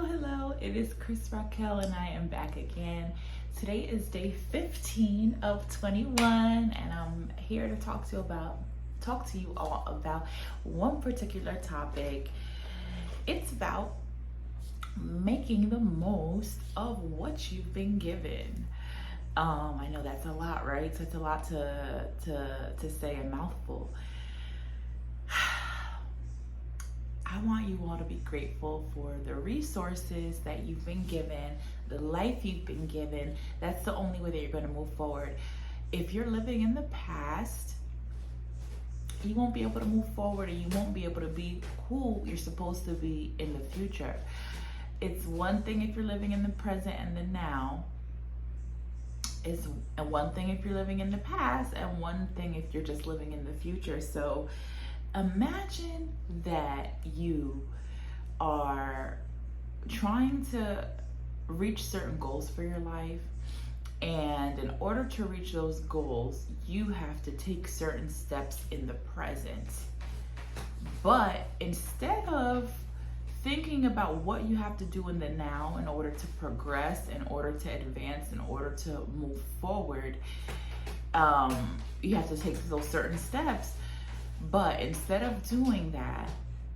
Hello. It is Krystalracquel and I am back again. Today is day 15 of 21 and I'm here to talk to you all about one particular topic. It's about making the most of what you've been given. I know that's a lot, right? So it's a lot to say, a mouthful. I want you all to be grateful for the resources that you've been given, the life you've been given. That's the only way that you're going to move forward. If you're living in the past, you won't be able to move forward, and you won't be able to be who you're supposed to be in the future. It's one thing if you're living in the present and the now. It's one thing if you're living in the past, and one thing if you're just living in the future. So imagine that you are trying to reach certain goals for your life, and in order to reach those goals, you have to take certain steps in the present. But instead of thinking about what you have to do in the now in order to progress, in order to advance, in order to move forward, you have to take those certain steps. But instead of doing that,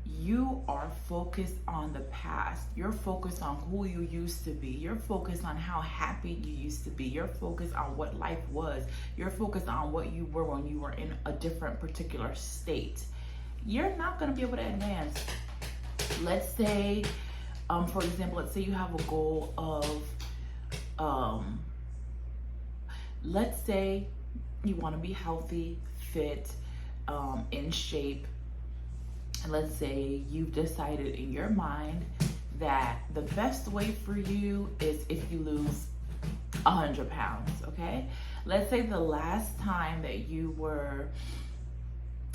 you are focused on the past. You're focused on who you used to be. You're focused on how happy you used to be. You're focused on what life was. You're focused on what you were when you were in a different particular state. You're not going to be able to advance. Let's say, for example, let's say you have a goal of, let's say you want to be healthy, fit, in shape, and let's say you've decided in your mind that the best way for you is if you lose 100 pounds, okay? Let's say the last time that you were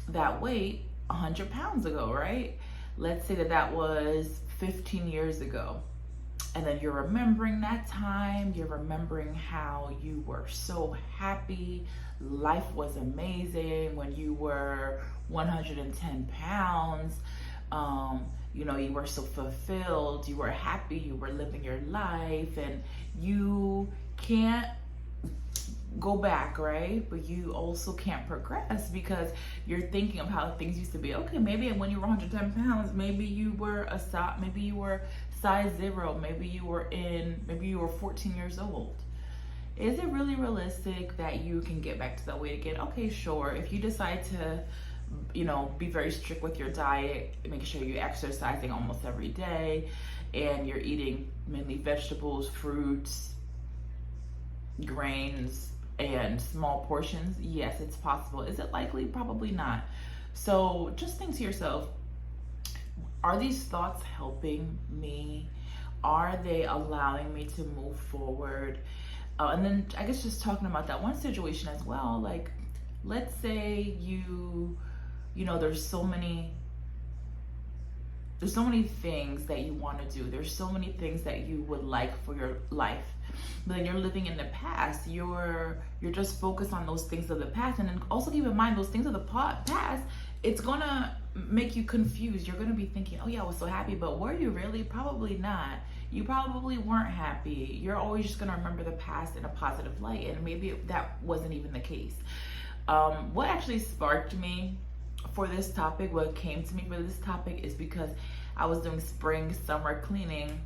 that weight 100 pounds ago, right? Let's say that was 15 years ago. And then you're remembering that time, you're remembering how you were so happy, life was amazing when you were 110 pounds, you were so fulfilled, you were happy, you were living your life, and you can't go back, right? But you also can't progress because you're thinking of how things used to be. Okay, maybe when you were 110 pounds, maybe you were size 0, maybe you were 14 years old. Is it really realistic that you can get back to that weight again? Okay, sure. If you decide to, be very strict with your diet, making sure you're exercising almost every day, and you're eating mainly vegetables, fruits, grains, and small portions, yes, it's possible. Is it likely? Probably not. So just think to yourself, are these thoughts helping me? Are they allowing me to move forward? And then I guess just talking about that one situation as well, like let's say there's so many things that you want to do. There's so many things that you would like for your life. But then you're living in the past. You're just focused on those things of the past. And then also keep in mind, those things of the past, it's gonna make you confused. You're gonna be thinking, oh yeah, I was so happy, but were you really? Probably not. You probably weren't happy. You're always just gonna remember the past in a positive light, and maybe that wasn't even the case. What actually sparked me for this topic, what came to me for this topic, is because I was doing spring summer cleaning,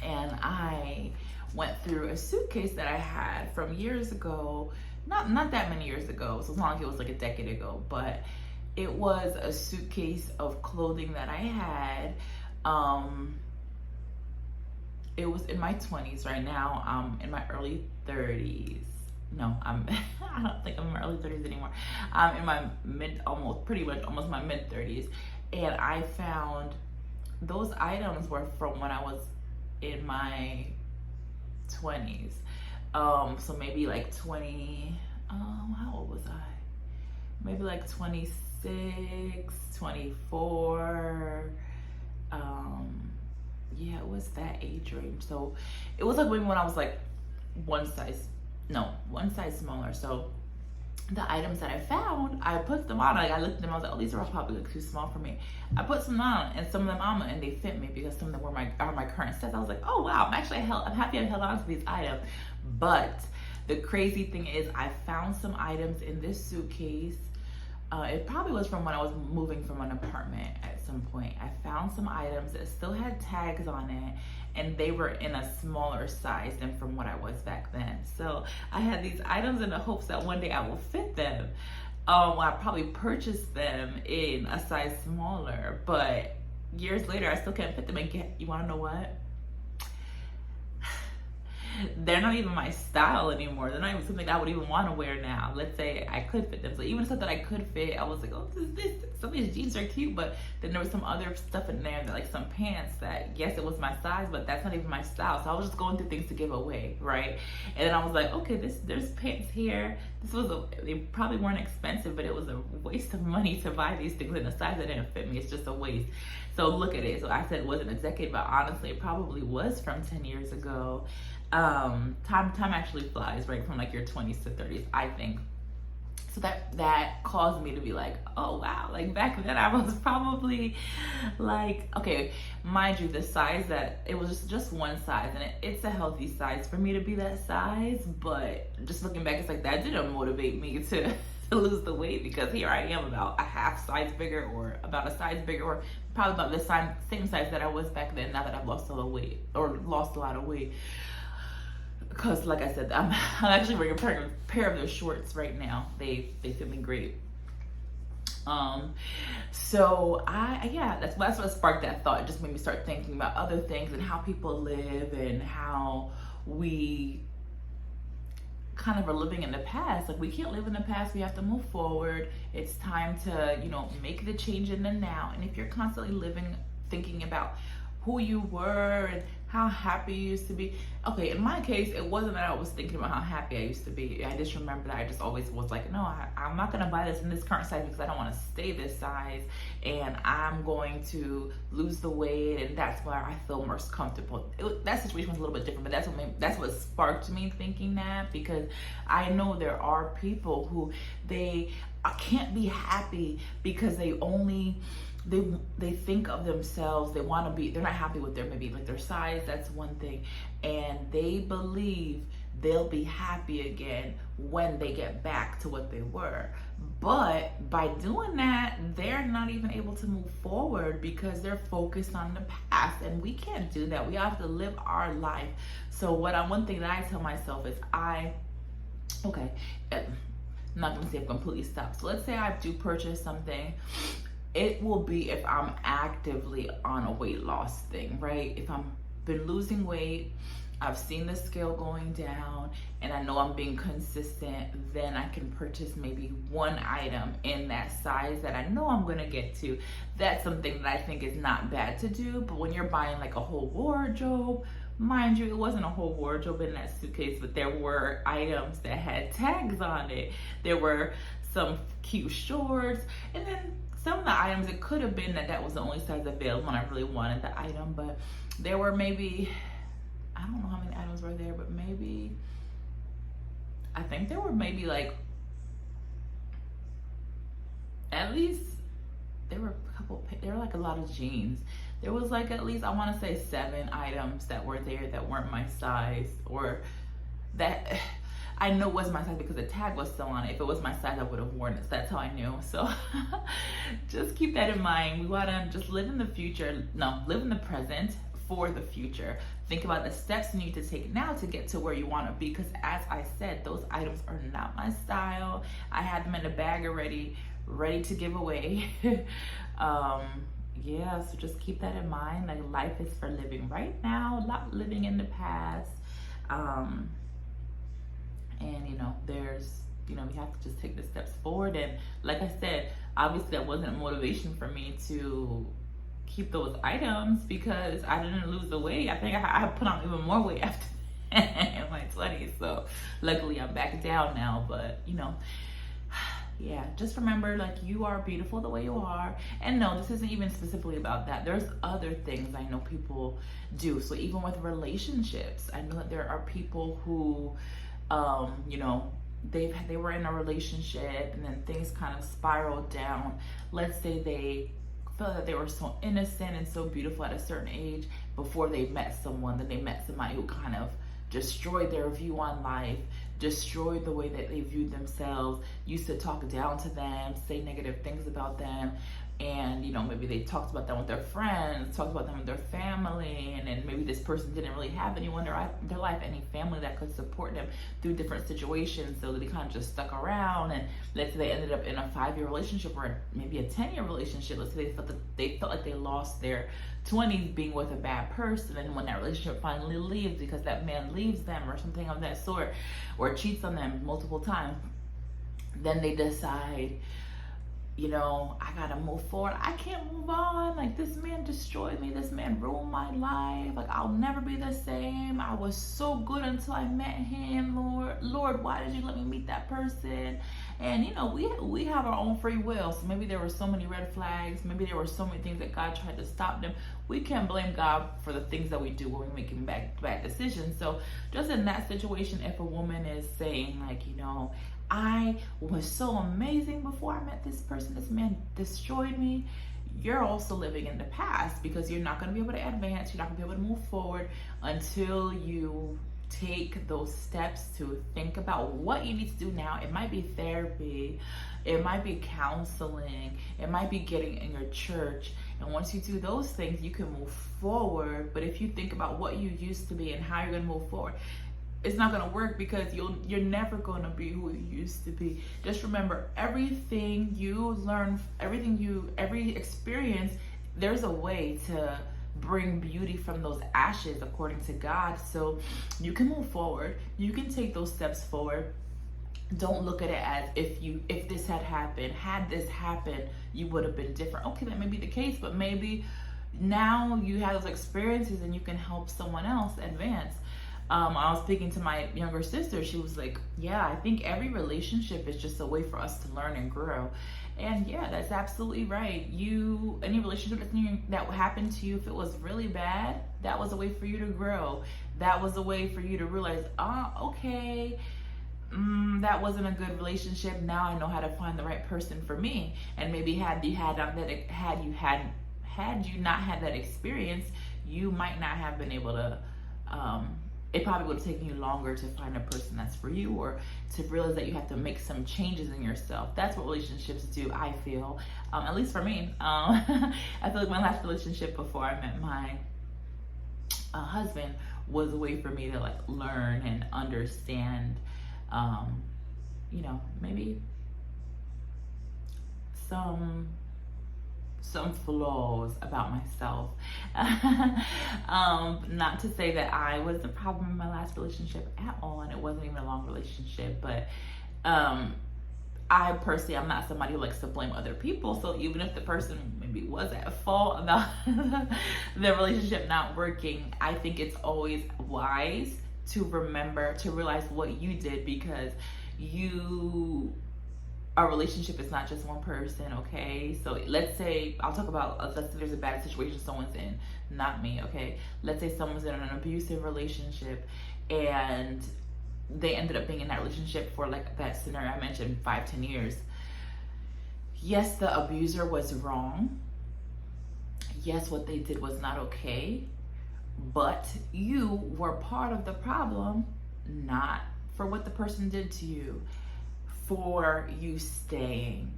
and I went through a suitcase that I had from years ago, not that many years ago, so as long as it was like a decade ago, but it was a suitcase of clothing that I had. It was in my 20s. Right now I'm in my early 30s. No, I don't think I'm in my early 30s anymore. I'm in my almost my mid 30s. And I found those items were from when I was in my 20s. So maybe like how old was I? Maybe like 26, 24. Yeah, it was that age range. So it was like maybe when I was like one size smaller. So the items that I found, I put them on. Like, I looked at them, I was like, oh, these are probably like too small for me. I put some on, and some of them on, and they fit me because some of them were my current sets. I was like, oh wow, I'm happy I held on to these items. But the crazy thing is, I found some items in this suitcase. It probably was from when I was moving from an apartment at some point. I found some items that still had tags on it, and they were in a smaller size than from what I was back then. So I had these items in the hopes that one day I will fit them. I probably purchased them in a size smaller, but years later I still can't fit them. And you wanna know what? They're not even my style anymore. They're not even something I would even want to wear now. Let's say I could fit them. So even stuff that I could fit, I was like, oh, some of these jeans are cute, but then there was some other stuff in there, that, like some pants that, yes, it was my size, but that's not even my style. So I was just going through things to give away, right? And then I was like, okay, there's pants here. They probably weren't expensive, but it was a waste of money to buy these things in a size that didn't fit me. It's just a waste. So look at it. So I said it wasn't a decade, but honestly, it probably was from 10 years ago. Time actually flies, right? From like your 20s to 30s, I think. So that caused me to be like, oh wow, like back then I was probably like, okay, mind you, the size that it was just one size, and it's a healthy size for me to be that size, but just looking back, it's like that didn't motivate me to lose the weight, because here I am about a half size bigger, or about a size bigger, or probably about the same size that I was back then, now that I've lost a lot of weight. Because like I said, I'm actually wearing a pair of those shorts right now. They fit me great. So that's what sparked that thought. It just made me start thinking about other things and how people live and how we kind of are living in the past. Like, we can't live in the past, we have to move forward. It's time to, make the change in the now. And if you're constantly thinking about who you were and how happy you used to be. Okay, in my case, it wasn't that I was thinking about how happy I used to be. I just remember that I just always was like, no, I'm not gonna buy this in this current size because I don't wanna stay this size, and I'm going to lose the weight, and that's where I feel most comfortable. That situation was a little bit different, but that's what sparked me thinking that, because I know there are people who they can't be happy because they think of themselves, they're not happy with their size, that's one thing, and they believe they'll be happy again when they get back to what they were. But by doing that, they're not even able to move forward because they're focused on the past, and we can't do that. We have to live our life. So one thing that I tell myself is I'm not gonna say I've completely stopped. So let's say I do purchase something, it will be if I'm actively on a weight loss thing, right? If I'm been losing weight, I've seen the scale going down, and I know I'm being consistent, then I can purchase maybe one item in that size that I know I'm gonna get to. That's something that I think is not bad to do. But when you're buying like a whole wardrobe, mind you, it wasn't a whole wardrobe in that suitcase, but there were items that had tags on it. There were some cute shorts, and then some of the items, it could have been that was the only size available and I really wanted the item, but there were maybe, I don't know how many items were there, but I think there were maybe like, at least, there were like a lot of jeans. There was like at least, I want to say 7 items that were there that weren't my size, or that I know it wasn't my size because the tag was still on it. If it was my size, I would have worn it. So that's how I knew. So just keep that in mind. We want to just live in the present for the future. Think about the steps you need to take now to get to where you want to be. Because as I said, those items are not my style. I had them in the bag already, ready to give away. So just keep that in mind. Like, life is for living right now, not living in the past. And we have to just take the steps forward. And like I said, obviously that wasn't a motivation for me to keep those items because I didn't lose the weight. I think I put on even more weight after that in my 20s. So luckily I'm back down now. But just remember, like, you are beautiful the way you are. And no, this isn't even specifically about that. There's other things I know people do. So even with relationships, I know that there are people who they were in a relationship and then things kind of spiraled down. Let's say they felt that they were so innocent and so beautiful at a certain age before they met someone. Then they met somebody who kind of destroyed their view on life, destroyed the way that they viewed themselves, used to talk down to them, say negative things about them. And, you know, maybe they talked about them with their friends, talked about them with their family, and then maybe this person didn't really have anyone in their life, any family that could support them through different situations, so they kind of just stuck around. And let's say they ended up in a 5-year relationship or maybe a 10-year relationship. Let's say they felt like they lost their 20s being with a bad person, and when that relationship finally leaves because that man leaves them or something of that sort, or cheats on them multiple times, then they decide, you know, I gotta move forward. I can't move on. Like, this man destroyed me. This man ruined my life. Like, I'll never be the same. I was so good until I met him. Lord, why did you let me meet that person? And, you know, we have our own free will. So maybe there were so many red flags. Maybe there were so many things that God tried to stop them. We can't blame God for the things that we do when we're making bad decisions. So just in that situation, if a woman is saying, like, you know, I was so amazing before I met this person, this man destroyed me, you're also living in the past, because you're not going to be able to advance, you're not going to be able to move forward until you take those steps to think about what you need to do now. It might be therapy, it might be counseling, it might be getting in your church. And once you do those things, you can move forward. But if you think about what you used to be and how you're going to move forward, it's not going to work, because you're never going to be who you used to be. Just remember, everything you learn, every experience, there's a way to bring beauty from those ashes according to God. So you can move forward. You can take those steps forward. Don't look at it as if this had this happened, you would have been different. Okay, that may be the case, but maybe now you have those experiences and you can help someone else advance. I was speaking to my younger sister. She was like, yeah, I think every relationship is just a way for us to learn and grow. And yeah, that's absolutely right. Any relationship that happened to you, if it was really bad, that was a way for you to grow. That was a way for you to realize, okay, that wasn't a good relationship. Now I know how to find the right person for me. And maybe had you not had that experience, you might not have been able to, it probably would have taken you longer to find a person that's for you, or to realize that you have to make some changes in yourself. That's what relationships do, I feel. At least for me. I feel like my last relationship before I met my husband was a way for me to like learn and understand, you know, maybe some flaws about myself. Not to say that I was the problem in my last relationship at all, and it wasn't even a long relationship, but I personally, I'm not somebody who likes to blame other people. So even if the person maybe was at fault about the relationship not working, I think it's always wise to realize what you did, because a relationship is not just one person, okay? So let's say, let's say there's a bad situation someone's in, not me, okay? Let's say someone's in an abusive relationship and they ended up being in that relationship for, like that scenario I mentioned, 5-10 years. Yes, the abuser was wrong. Yes, what they did was not okay. But you were part of the problem, not for what the person did to you, for you staying,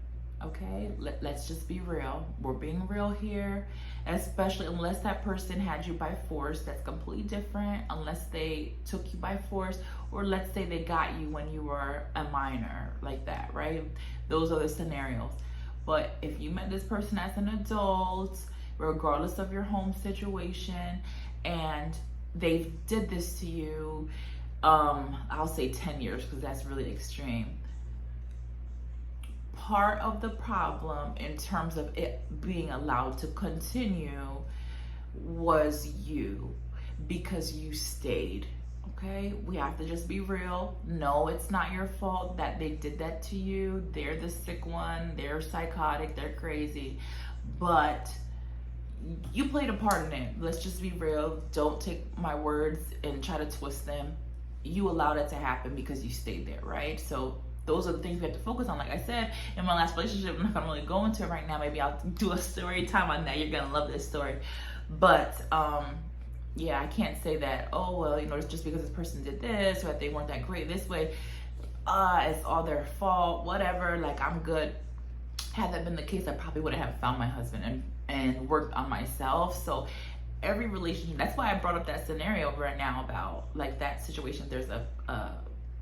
okay? Let's just be real. We're being real here, especially unless that person had you by force. That's completely different. Unless they took you by force, or let's say they got you when you were a minor, like that, right? Those are the scenarios. But if you met this person as an adult, regardless of your home situation, and they did this to you, I'll say 10 years, because that's really extreme. Part of the problem in terms of it being allowed to continue was you, because you stayed, okay? We have to just be real. No, it's not your fault that they did that to you. They're the sick one, they're psychotic, they're crazy, but you played a part in it. Let's just be real. Don't take my words and try to twist them. you allowed it to happen because you stayed there, right? So those are the things we have to focus on. Like I said, in my last relationship, I'm not gonna really go into it right now. Maybe I'll do a story time on that. You're gonna love this story. But yeah, I can't say that, oh, well, you know, it's just because this person did this or that they weren't that great this way, it's all their fault, whatever, like I'm good. Had that been the case, I probably wouldn't have found my husband and worked on myself. So every relationship, that's why I brought up that scenario right now about like that situation. There's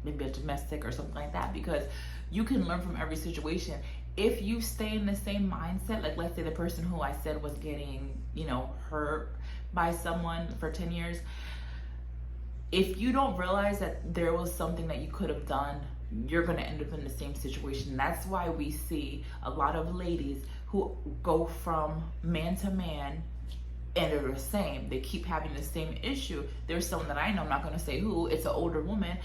maybe a domestic or something like that, because you can learn from every situation. If you stay in the same mindset, like let's say the person who I said was getting, you know, hurt by someone for 10 years, if you don't realize that there was something that you could have done, you're going to end up in the same situation. That's why we see a lot of ladies who go from man to man and they're the same. They keep having the same issue. There's someone that I know, I'm not going to say who, it's an older woman.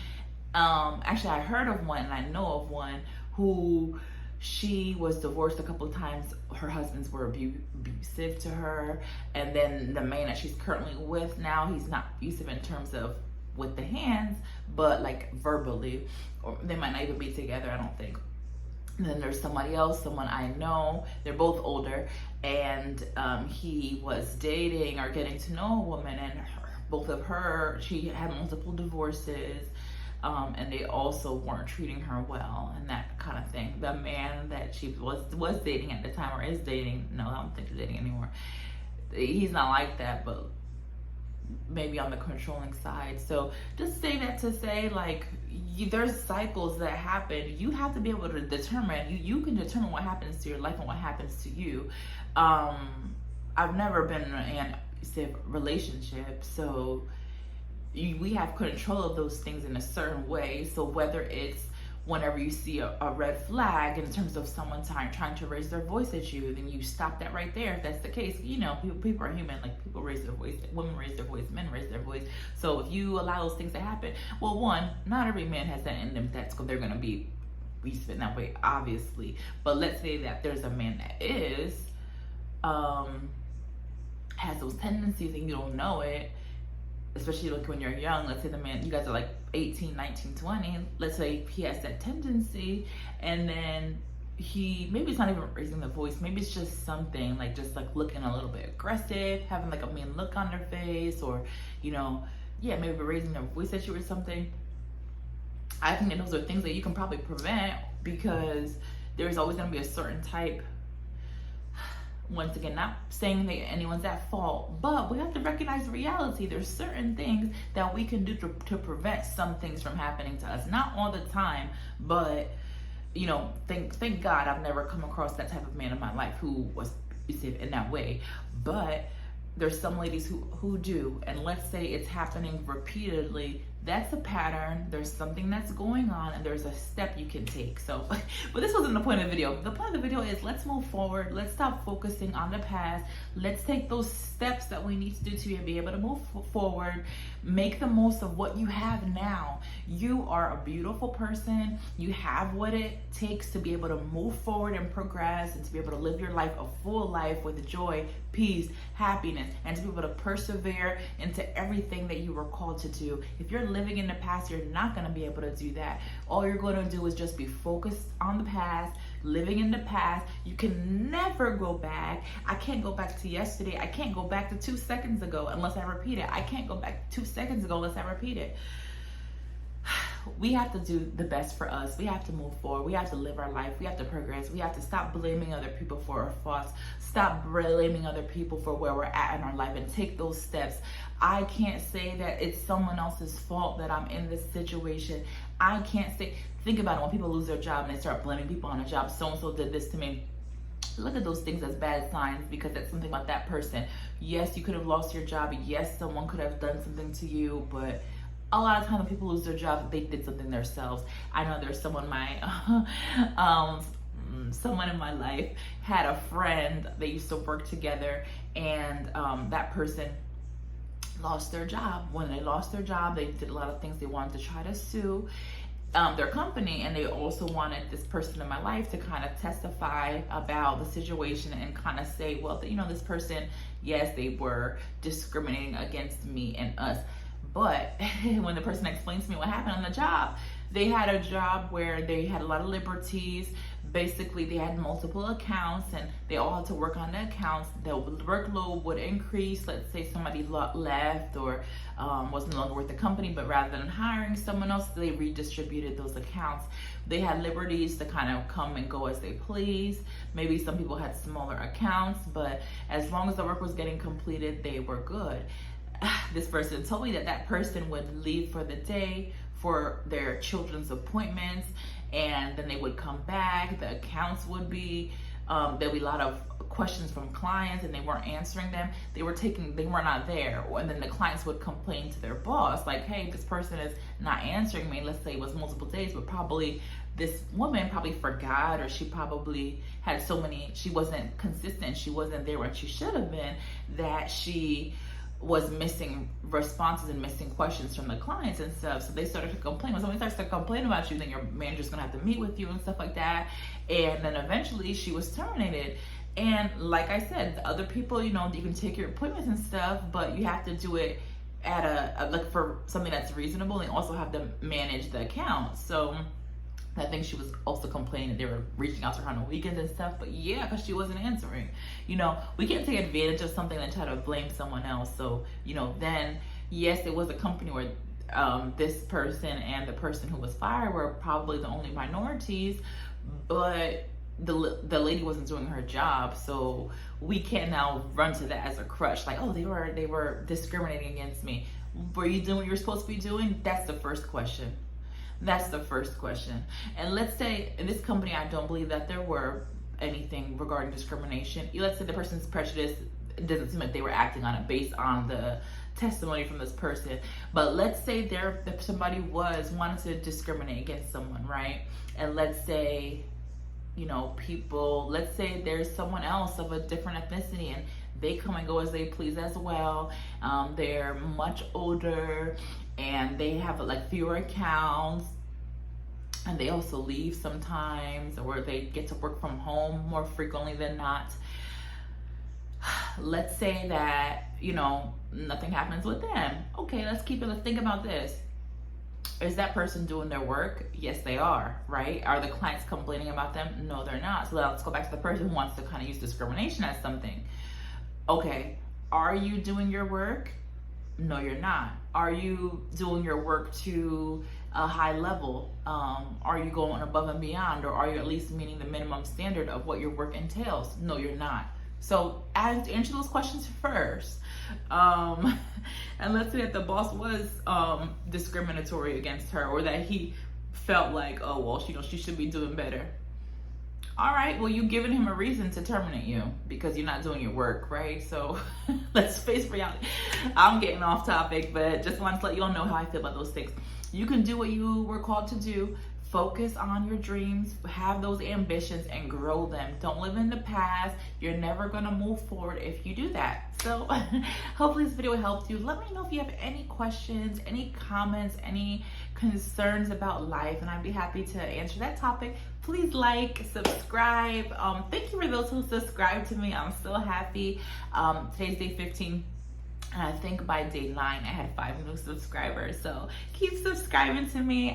Actually, I heard of one and I know of one who she was divorced a couple of times. Her husbands were abusive to her. And then the man that she's currently with now, he's not abusive in terms of with the hands, but like verbally, or they might not even be together, I don't think. And then there's somebody else, someone I know, they're both older, and he was dating or getting to know a woman, and she had multiple divorces, and they also weren't treating her well and that kind of thing. The man that she was dating at the time, or is dating, no, I don't think they're dating anymore, he's not like that, but maybe on the controlling side. So just say that to say, like, there's cycles that happen. You have to be able to determine, you can determine what happens to your life and what happens to you. I've never been in an abusive relationship, so we have control of those things in a certain way. So whether it's whenever you see a red flag in terms of someone trying to raise their voice at you, then you stop that right there. If that's the case, you know, people are human. Like, people raise their voice, women raise their voice, men raise their voice. So if you allow those things to happen, well, one, not every man has that in them they're going to be abusive in that way, obviously. But let's say that there's a man that is, has those tendencies and you don't know it, especially like when you're young. Let's say the man, you guys are like 18, 19, 20. Let's say he has that tendency, and then maybe it's not even raising the voice. Maybe it's just something like just like looking a little bit aggressive, having like a mean look on their face, or, you know, yeah, maybe raising their voice at you or something. I think that those are things that you can probably prevent, because there's always going to be a certain type. Once again, not saying that anyone's at fault, but we have to recognize reality. There's certain things that we can do to prevent some things from happening to us. Not all the time, but, you know, thank God I've never come across that type of man in my life who was abusive in that way. But there's some ladies who do, and let's say it's happening repeatedly. That's a pattern. There's something that's going on, and there's a step you can take. So, but this wasn't the point of the video. The point of the video is, let's move forward. Let's stop focusing on the past. Let's take those steps that we need to do to be able to move forward. Make the most of what you have now. You are a beautiful person. You have what it takes to be able to move forward and progress, and to be able to live your life, a full life with joy, peace, happiness, and to be able to persevere into everything that you were called to do. If you're living in the past, you're not going to be able to do that. All you're going to do is just be focused on the past, living in the past. You can never go back. I can't go back to yesterday. I can't go back to 2 seconds ago unless I repeat it. I can't go back 2 seconds ago unless I repeat it. We have to do the best for us. We have to move forward. We have to live our life. We have to progress. We have to stop blaming other people for our faults. Stop blaming other people for where we're at in our life, and take those steps. I can't say that it's someone else's fault that I'm in this situation. I can't say, think about it, when people lose their job and they start blaming people on a job. So-and-so did this to me. Look at those things as bad signs, because that's something about that person. Yes, you could have lost your job. Yes, someone could have done something to you, but a lot of times when people lose their jobs, they did something themselves. I know there's someone someone in my life had a friend. They used to work together, and that person lost their job. When they lost their job, they did a lot of things. They wanted to try to sue their company, and they also wanted this person in my life to kind of testify about the situation and kind of say, well, you know, this person, yes, they were discriminating against me and us, But when the person explained to me what happened on the job, they had a job where they had a lot of liberties. Basically, they had multiple accounts and they all had to work on the accounts. The workload would increase. Let's say somebody left or was no longer with the company, but rather than hiring someone else, they redistributed those accounts. They had liberties to kind of come and go as they please. Maybe some people had smaller accounts, but as long as the work was getting completed, they were good. This person told me that that person would leave for the day for their children's appointments, and then they would come back. The accounts would be there'd be a lot of questions from clients and they weren't answering them. They were not there. And then the clients would complain to their boss, like, hey, this person is not answering me. Let's say it was multiple days, but probably this woman probably forgot, or she probably had she wasn't consistent, she wasn't there when she should have been, that she was missing responses and missing questions from the clients and stuff. So they started to complain. When somebody starts to complain about you, then your manager's gonna have to meet with you and stuff like that. And then eventually she was terminated. And like I said, the other people, you can take your appointments and stuff, but you have to do it at like for something that's reasonable, and also have to manage the account. So I think she was also complaining that they were reaching out to her on the weekends and stuff, but yeah, because she wasn't answering. We can't take advantage of something and try to blame someone else. So, then, yes, it was a company where this person and the person who was fired were probably the only minorities, but the lady wasn't doing her job. So we can't now run to that as a crutch, like, oh, they were discriminating against me. Were you doing what you were supposed to be doing? That's the first question. That's the first question. And let's say in this company, I don't believe that there were anything regarding discrimination. Let's say the person's prejudice, it doesn't seem like they were acting on it based on the testimony from this person. But let's say somebody wanted to discriminate against someone, right? And let's say, let's say there's someone else of a different ethnicity and they come and go as they please as well. They're much older and they have like fewer accounts, and they also leave sometimes, or they get to work from home more frequently than not. Let's say that, nothing happens with them. Okay, let's think about this. Is that person doing their work? Yes, they are, right? Are the clients complaining about them? No, they're not. So let's go back to the person who wants to kind of use discrimination as something. Okay, are you doing your work? No, you're not. Are you doing your work to a high level? Are you going above and beyond, or are you at least meeting the minimum standard of what your work entails? No, you're not. So answer those questions first. And let's say that the boss was discriminatory against her, or that he felt like, oh, well, she should be doing better. All right, well, you've given him a reason to terminate you because you're not doing your work, right? So let's face reality. I'm getting off topic, but just wanted to let you all know how I feel about those things. You can do what you were called to do. Focus on your dreams, have those ambitions, and grow them. Don't live in the past. You're never gonna move forward if you do that. So hopefully this video helped you. Let me know if you have any questions, any comments, any concerns about life, and I'd be happy to answer that topic. Please like, subscribe. Thank you for those who subscribe to me. I'm so happy. Today's day 15. And I think by day 9, I had 5 new subscribers. So keep subscribing to me.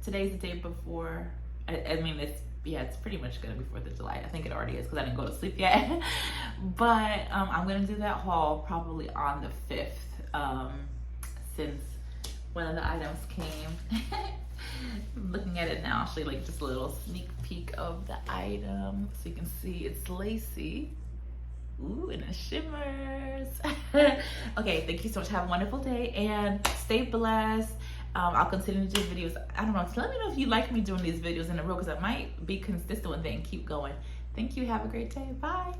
Today's the day before, it's pretty much gonna be 4th of July. I think it already is because I didn't go to sleep yet. But I'm gonna do that haul probably on the 5th, since one of the items came. Looking at it now, I'll show you like just a little sneak peek of the item so you can see it's lacy. Ooh, and it shimmers. Okay, thank you so much. Have a wonderful day and stay blessed. I'll continue to do videos. I don't know. So let me know if you like me doing these videos in a row, because I might be consistent with it and keep going. Thank you. Have a great day. Bye.